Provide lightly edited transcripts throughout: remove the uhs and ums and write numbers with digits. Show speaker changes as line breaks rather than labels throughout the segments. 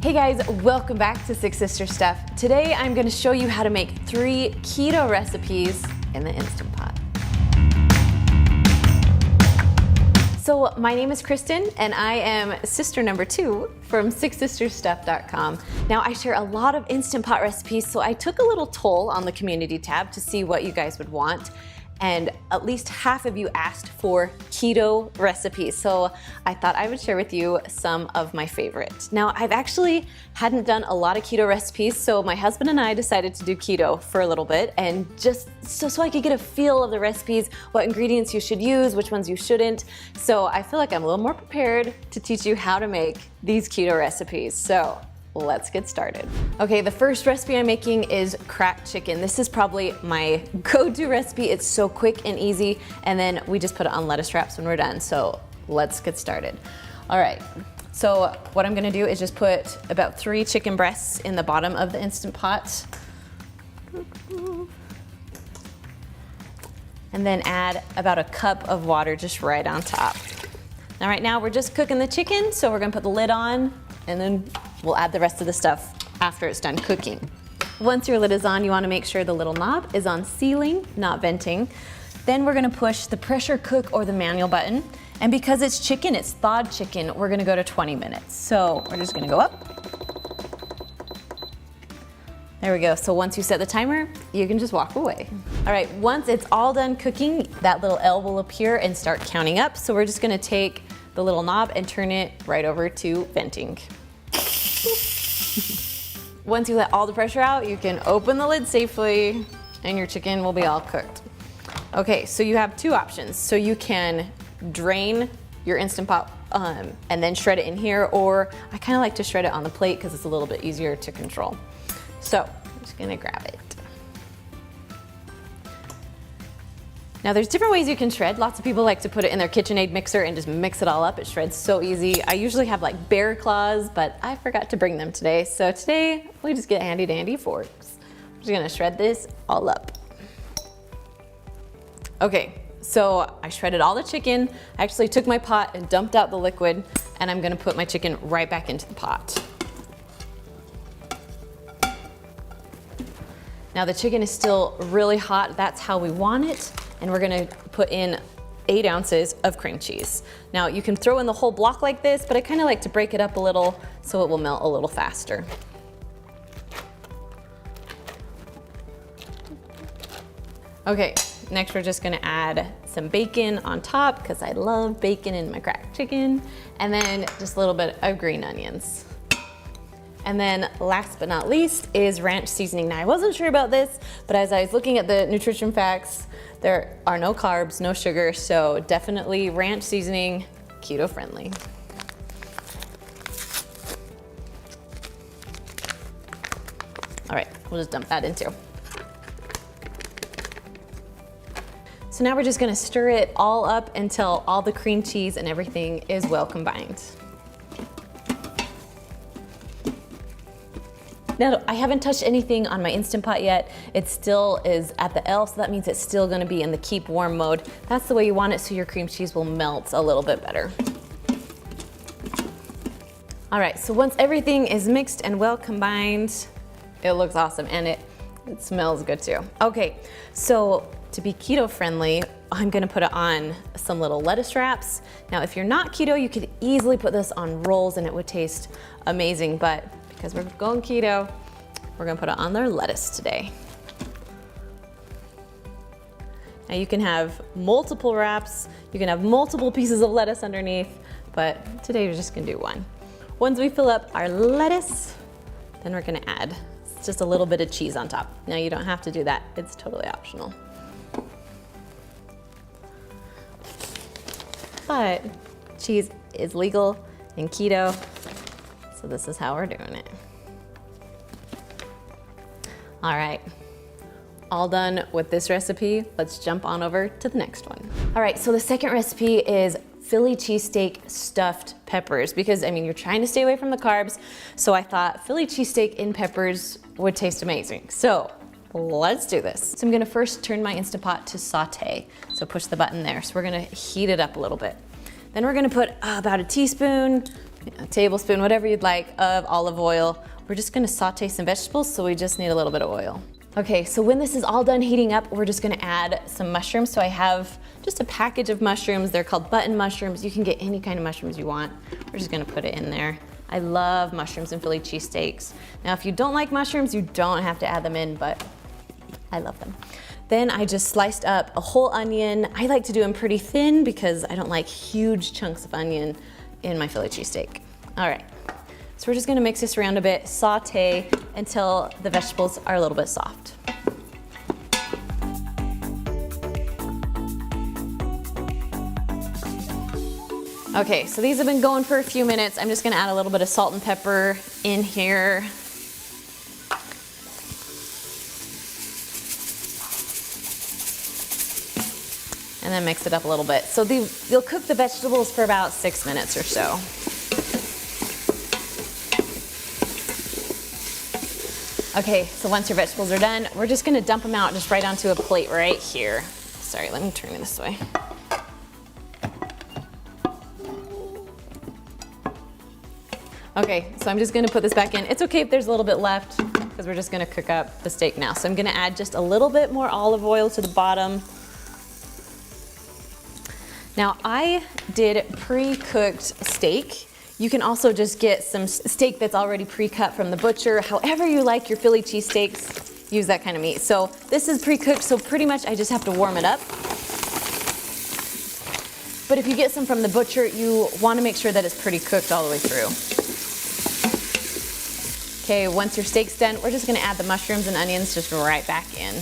Hey guys, welcome back to Six Sister Stuff. Today I'm going to show you how to make 3 keto recipes in the Instant Pot. So my name is Kristen and I am sister number 2 from sixsisterstuff.com. Now I share a lot of Instant Pot recipes, so I took a little toll on the community tab to see what you guys would want. And at least half of you asked for keto recipes. So I thought I would share with you some of my favorites. Now I've actually hadn't done a lot of keto recipes, so my husband and I decided to do keto for a little bit, and just so I could get a feel of the recipes, what ingredients you should use, which ones you shouldn't. So I feel like I'm a little more prepared to teach you how to make these keto recipes. So let's get started. Okay, the first recipe I'm making is cracked chicken. This is probably my go-to recipe. It's so quick and easy, and then we just put it on lettuce wraps when we're done. So let's get started. All right, so what I'm gonna do is just put about 3 chicken breasts in the bottom of the Instant Pot. And then add about a cup of water just right on top. Now right now we're just cooking the chicken, so we're gonna put the lid on, and then we'll add the rest of the stuff after it's done cooking. Once your lid is on, you wanna make sure the little knob is on sealing, not venting. Then we're gonna push the pressure cook or the manual button. And because it's chicken, it's thawed chicken, we're gonna go to 20 minutes. So we're just gonna go up. There we go. So once you set the timer, you can just walk away. All right, once it's all done cooking, that little L will appear and start counting up. So we're just gonna take the little knob and turn it right over to venting. Once you let all the pressure out, you can open the lid safely and your chicken will be all cooked. Okay, so you have 2 options. So you can drain your Instant Pot and then shred it in here, or I kind of like to shred it on the plate because it's a little bit easier to control. So I'm just gonna grab it. Now there's different ways you can shred. Lots of people like to put it in their KitchenAid mixer and just mix it all up. It shreds so easy. I usually have like bear claws, but I forgot to bring them today. So today we just get handy dandy forks. I'm just gonna shred this all up. Okay, so I shredded all the chicken. I actually took my pot and dumped out the liquid, and I'm gonna put my chicken right back into the pot. Now the chicken is still really hot. That's how we want it. And we're gonna put in 8 ounces of cream cheese. Now you can throw in the whole block like this, but I kinda like to break it up a little so it will melt a little faster. Okay, next we're just gonna add some bacon on top because I love bacon in my cracked chicken. And then just a little bit of green onions. And then last but not least is ranch seasoning. Now I wasn't sure about this, but as I was looking at the nutrition facts, there are no carbs, no sugar, so definitely ranch seasoning, keto friendly. All right, we'll just dump that in too. So now we're just gonna stir it all up until all the cream cheese and everything is well combined. Now, I haven't touched anything on my Instant Pot yet. It still is at the L, so that means it's still gonna be in the keep warm mode. That's the way you want it, so your cream cheese will melt a little bit better. All right, so once everything is mixed and well combined, it looks awesome, and it smells good too. Okay, so to be keto friendly, I'm gonna put it on some little lettuce wraps. Now, if you're not keto, you could easily put this on rolls and it would taste amazing, but because we're going keto, we're gonna put it on their lettuce today. Now you can have multiple wraps, you can have multiple pieces of lettuce underneath, but today we're just gonna do one. Once we fill up our lettuce, then we're gonna add just a little bit of cheese on top. Now you don't have to do that, it's totally optional. But cheese is legal in keto, so this is how we're doing it. All right, all done with this recipe. Let's jump on over to the next one. All right, so the second recipe is Philly cheesesteak stuffed peppers, because I mean, you're trying to stay away from the carbs. So I thought Philly cheesesteak in peppers would taste amazing. So let's do this. So I'm gonna first turn my Instant Pot to saute. So push the button there. So we're gonna heat it up a little bit. Then we're gonna put about a teaspoon a tablespoon, whatever you'd like, of olive oil. We're just gonna saute some vegetables, so we just need a little bit of oil. Okay, so when this is all done heating up, we're just gonna add some mushrooms. So I have just a package of mushrooms. They're called button mushrooms. You can get any kind of mushrooms you want. We're just gonna put it in there. I love mushrooms in Philly cheesesteaks. Now, if you don't like mushrooms, you don't have to add them in, but I love them. Then I just sliced up a whole onion. I like to do them pretty thin because I don't like huge chunks of onion in my Philly cheesesteak. All right, so we're just gonna mix this around a bit, saute until the vegetables are a little bit soft. Okay, so these have been going for a few minutes. I'm just gonna add a little bit of salt and pepper in here. And then mix it up a little bit. So you'll cook the vegetables for about 6 minutes or so. Okay, so once your vegetables are done, we're just gonna dump them out just right onto a plate right here. Sorry, let me turn it this way. Okay, so I'm just gonna put this back in. It's okay if there's a little bit left because we're just gonna cook up the steak now. So I'm gonna add just a little bit more olive oil to the bottom. Now I did pre-cooked steak. You can also just get some steak that's already pre-cut from the butcher. However you like your Philly cheesesteaks, use that kind of meat. So this is pre-cooked, so pretty much I just have to warm it up. But if you get some from the butcher, you wanna make sure that it's pretty cooked all the way through. Okay, once your steak's done, we're just gonna add the mushrooms and onions just right back in.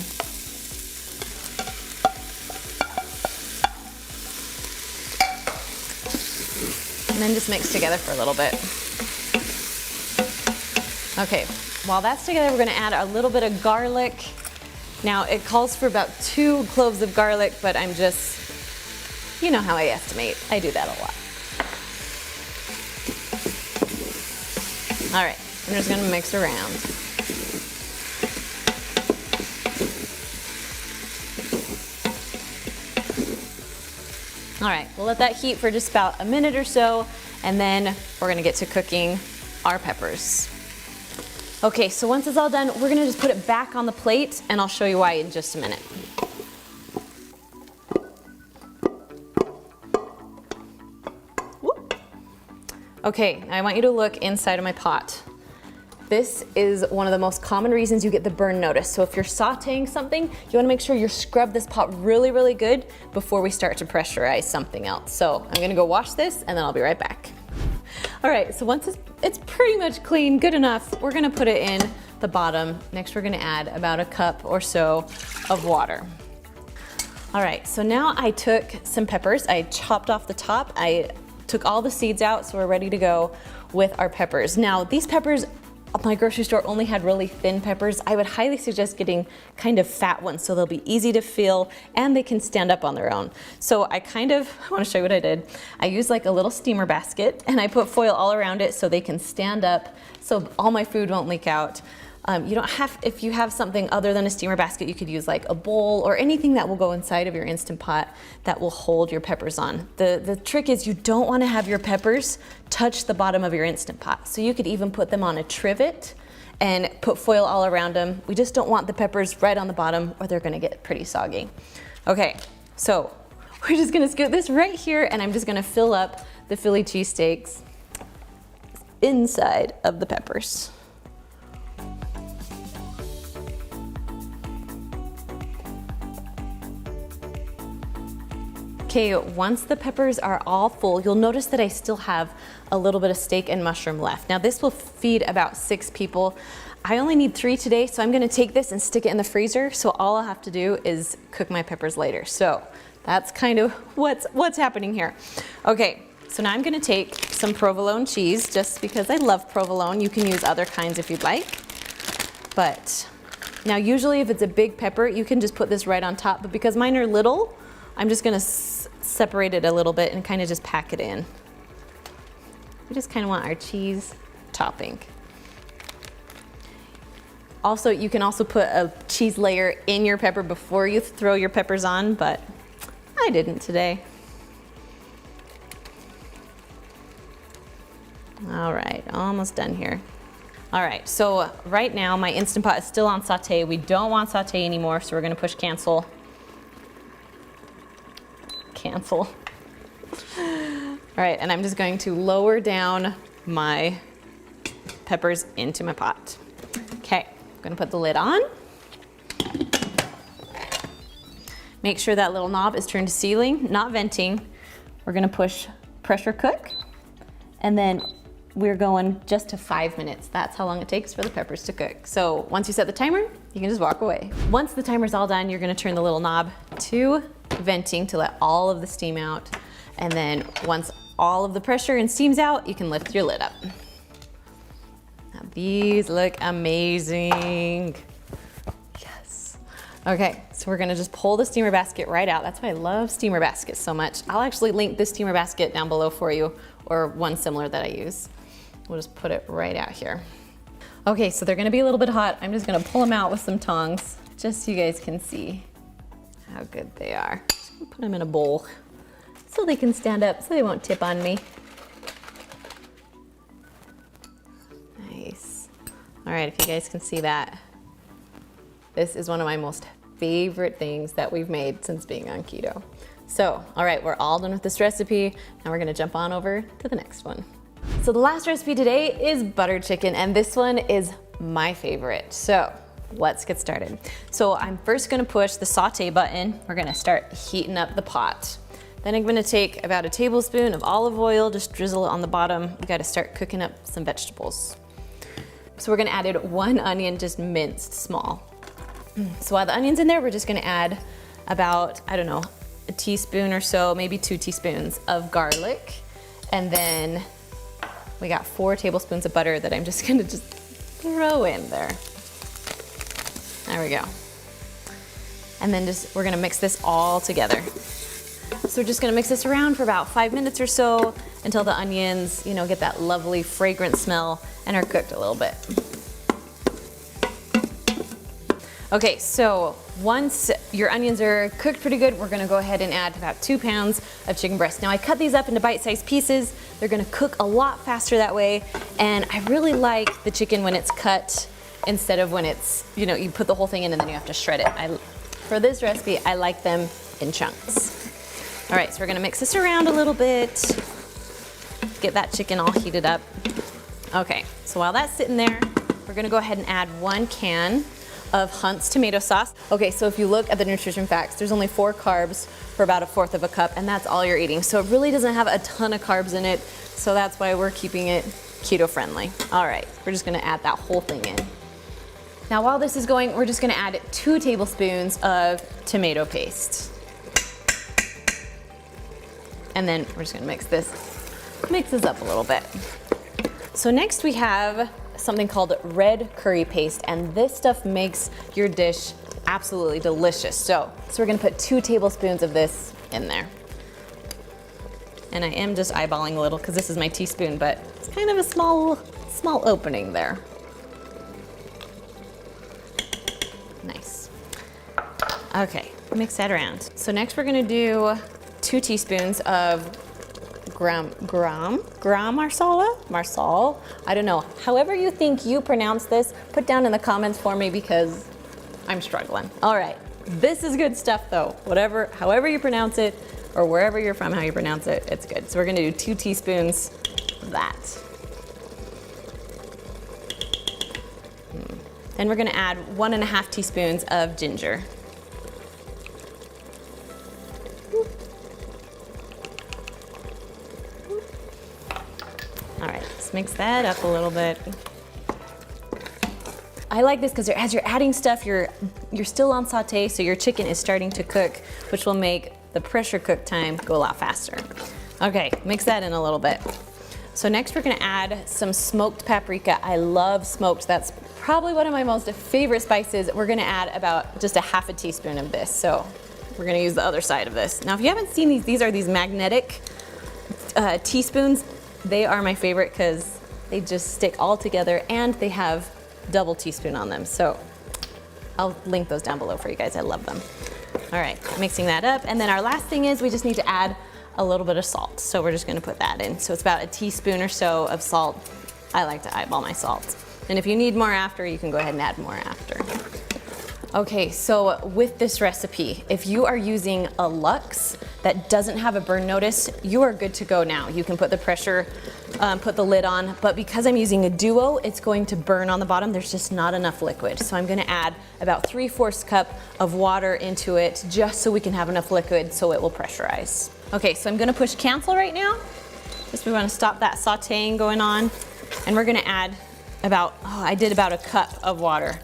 And then just mix together for a little bit. Okay, while that's together, we're gonna add a little bit of garlic. Now, it calls for about 2 cloves of garlic, but I'm just, you know how I estimate. I do that a lot. All right, I'm just gonna mix around. All right, we'll let that heat for just about a minute or so, and then we're gonna get to cooking our peppers. Okay, so once it's all done, we're gonna just put it back on the plate, and I'll show you why in just a minute. Whoop. Okay, I want you to look inside of my pot. This is one of the most common reasons you get the burn notice. So if you're sauteing something, you wanna make sure you scrub this pot really, really good before we start to pressurize something else. So I'm gonna go wash this and then I'll be right back. All right, so once it's pretty much clean, good enough, we're gonna put it in the bottom. Next, we're gonna add about a cup or so of water. All right, so now I took some peppers, I chopped off the top, I took all the seeds out, so we're ready to go with our peppers. Now, these peppers, my grocery store only had really thin peppers. I would highly suggest getting kind of fat ones so they'll be easy to feel and they can stand up on their own. So I wanna show you what I did. I used like a little steamer basket and I put foil all around it so they can stand up so all my food won't leak out. You don't have, if you have something other than a steamer basket, you could use like a bowl or anything that will go inside of your Instant Pot that will hold your peppers on. The trick is you don't want to have your peppers touch the bottom of your Instant Pot. So you could even put them on a trivet and put foil all around them. We just don't want the peppers right on the bottom or they're gonna get pretty soggy. Okay, so we're just gonna scoot this right here and I'm just gonna fill up the Philly cheesesteaks inside of the peppers. Okay, once the peppers are all full, you'll notice that I still have a little bit of steak and mushroom left. Now this will feed about 6 people. I only need 3 today, so I'm gonna take this and stick it in the freezer, so all I'll have to do is cook my peppers later. So that's kind of what's happening here. Okay, so now I'm gonna take some provolone cheese, just because I love provolone. You can use other kinds if you'd like. But now usually if it's a big pepper, you can just put this right on top, but because mine are little, I'm just gonna separate it a little bit and kind of just pack it in. We just kind of want our cheese topping. Also, you can also put a cheese layer in your pepper before you throw your peppers on, but I didn't today. All right, almost done here. All right, so right now my Instant Pot is still on saute. We don't want saute anymore, so we're gonna push cancel. Cancel. All right, and I'm just going to lower down my peppers into my pot. Okay, I'm gonna put the lid on. Make sure that little knob is turned to sealing, not venting. We're gonna push pressure cook, and then we're going just to 5 minutes. That's how long it takes for the peppers to cook. So once you set the timer, you can just walk away. Once the timer's all done, you're gonna turn the little knob to venting to let all of the steam out. And then once all of the pressure and steam's out, you can lift your lid up. Now these look amazing. Yes. Okay, so we're gonna just pull the steamer basket right out. That's why I love steamer baskets so much. I'll actually link this steamer basket down below for you, or one similar that I use. We'll just put it right out here. Okay, so they're gonna be a little bit hot. I'm just gonna pull them out with some tongs, just so you guys can see how good they are. Just gonna put them in a bowl so they can stand up, so they won't tip on me. Nice. All right, if you guys can see that, this is one of my most favorite things that we've made since being on keto. So, all right, we're all done with this recipe. Now we're gonna jump on over to the next one. So the last recipe today is butter chicken, and this one is my favorite. So let's get started. So I'm first gonna push the saute button. We're gonna start heating up the pot. Then I'm gonna take about a tablespoon of olive oil, just drizzle it on the bottom. We gotta start cooking up some vegetables. So we're gonna add in 1 onion, just minced small. So while the onion's in there, we're just gonna add about, I don't know, a teaspoon or so, maybe 2 teaspoons of garlic. And then we got 4 tablespoons of butter that I'm just gonna throw in there. There we go. And then we're gonna mix this all together. So we're just gonna mix this around for about 5 minutes or so until the onions, get that lovely fragrant smell and are cooked a little bit. Okay, so once your onions are cooked pretty good, we're gonna go ahead and add about 2 pounds of chicken breast. Now I cut these up into bite-sized pieces. They're gonna cook a lot faster that way. And I really like the chicken when it's cut instead of when it's, you put the whole thing in and then you have to shred it. For this recipe, I like them in chunks. All right, so we're gonna mix this around a little bit, get that chicken all heated up. Okay, so while that's sitting there, we're gonna go ahead and add 1 can of Hunt's tomato sauce. Okay, so if you look at the nutrition facts, there's only 4 carbs for about 1/4 of a cup, and that's all you're eating. So it really doesn't have a ton of carbs in it, so that's why we're keeping it keto friendly. All right, we're just gonna add that whole thing in. Now while this is going, we're just gonna add 2 tablespoons of tomato paste. And then we're just gonna mix this up a little bit. So next we have something called red curry paste, and this stuff makes your dish absolutely delicious. So we're gonna put 2 tablespoons of this in there. And I am just eyeballing a little because this is my teaspoon, but it's kind of a small opening there. Nice. Okay, mix that around. So next we're gonna do 2 teaspoons of marsala, I don't know. However you think you pronounce this, put down in the comments for me because I'm struggling. All right, this is good stuff though. However you pronounce it, or wherever you're from, how you pronounce it, it's good. So we're gonna do 2 teaspoons of that. Then we're gonna add 1.5 teaspoons of ginger. All right, let's mix that up a little bit. I like this because as you're adding stuff, you're still on saute, so your chicken is starting to cook, which will make the pressure cook time go a lot faster. Okay, mix that in a little bit. So next we're gonna add some smoked paprika. I love smoked. That's probably one of my most favorite spices. We're gonna add about just 1/2 teaspoon of this. So we're gonna use the other side of this. Now if you haven't seen these are these magnetic teaspoons. They are my favorite because they just stick all together and they have double teaspoon on them. So I'll link those down below for you guys. I love them. All right, mixing that up. And then our last thing is we just need to add a little bit of salt. So we're just gonna put that in. So it's about a teaspoon or so of salt. I like to eyeball my salt. And if you need more after, you can go ahead and add more after. Okay, so with this recipe, if you are using a Luxe that doesn't have a burn notice, you are good to go now. You can put the pressure, put the lid on, but because I'm using a Duo, it's going to burn on the bottom. There's just not enough liquid. So I'm gonna add about 3/4 cup of water into it just so we can have enough liquid so it will pressurize. Okay, so I'm gonna push cancel right now. Just we wanna stop that sauteing going on. And we're gonna add about, I did about a cup of water.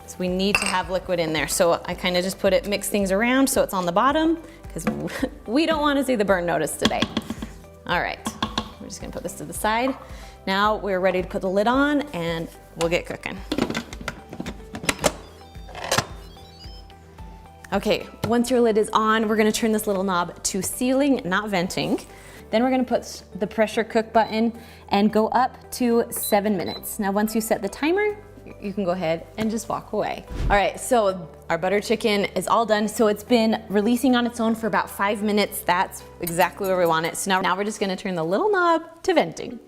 So we need to have liquid in there. So I kind of just mix things around so it's on the bottom because we don't want to see the burn notice today. All right, we're just gonna put this to the side. Now we're ready to put the lid on and we'll get cooking. Okay, once your lid is on, we're gonna turn this little knob to sealing, not venting. Then we're gonna put the pressure cook button and go up to 7 minutes. Now once you set the timer, you can go ahead and just walk away. All right, so our butter chicken is all done. So it's been releasing on its own for about 5 minutes. That's exactly where we want it. So now we're just gonna turn the little knob to venting.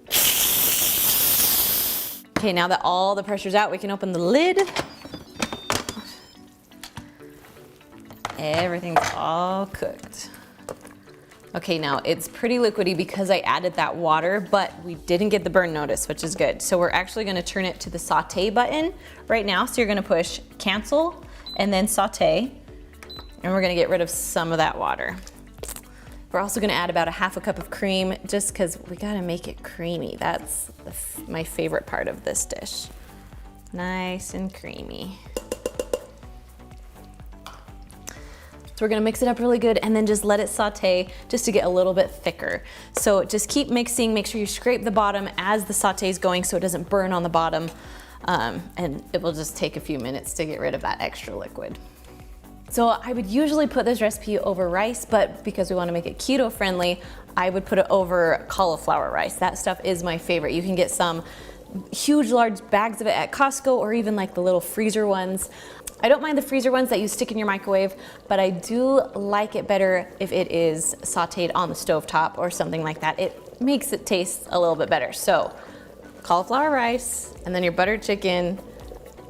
Okay, now that all the pressure's out, we can open the lid. Everything's all cooked. Okay, now it's pretty liquidy because I added that water, but we didn't get the burn notice, which is good. So we're actually gonna turn it to the saute button right now. So you're gonna push cancel and then saute, and we're gonna get rid of some of that water. We're also gonna add about a 1/2 cup of cream just because we gotta make it creamy. That's my favorite part of this dish. Nice and creamy. So we're gonna mix it up really good and then just let it saute just to get a little bit thicker. So just keep mixing, make sure you scrape the bottom as the saute is going so it doesn't burn on the bottom. And it will just take a few minutes to get rid of that extra liquid. So I would usually put this recipe over rice, but because we wanna make it keto friendly, I would put it over cauliflower rice. That stuff is my favorite. You can get some huge, large bags of it at Costco or even like the little freezer ones. I don't mind the freezer ones that you stick in your microwave, but I do like it better if it is sauteed on the stovetop or something like that. It makes it taste a little bit better. So cauliflower rice and then your buttered chicken,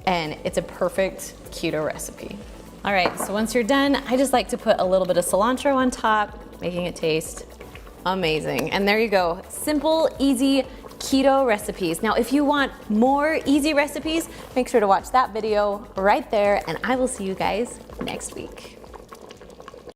and it's a perfect keto recipe. All right, so once you're done, I just like to put a little bit of cilantro on top, making it taste amazing. And there you go, simple, easy keto recipes. Now, if you want more easy recipes, make sure to watch that video right there, and I will see you guys next week.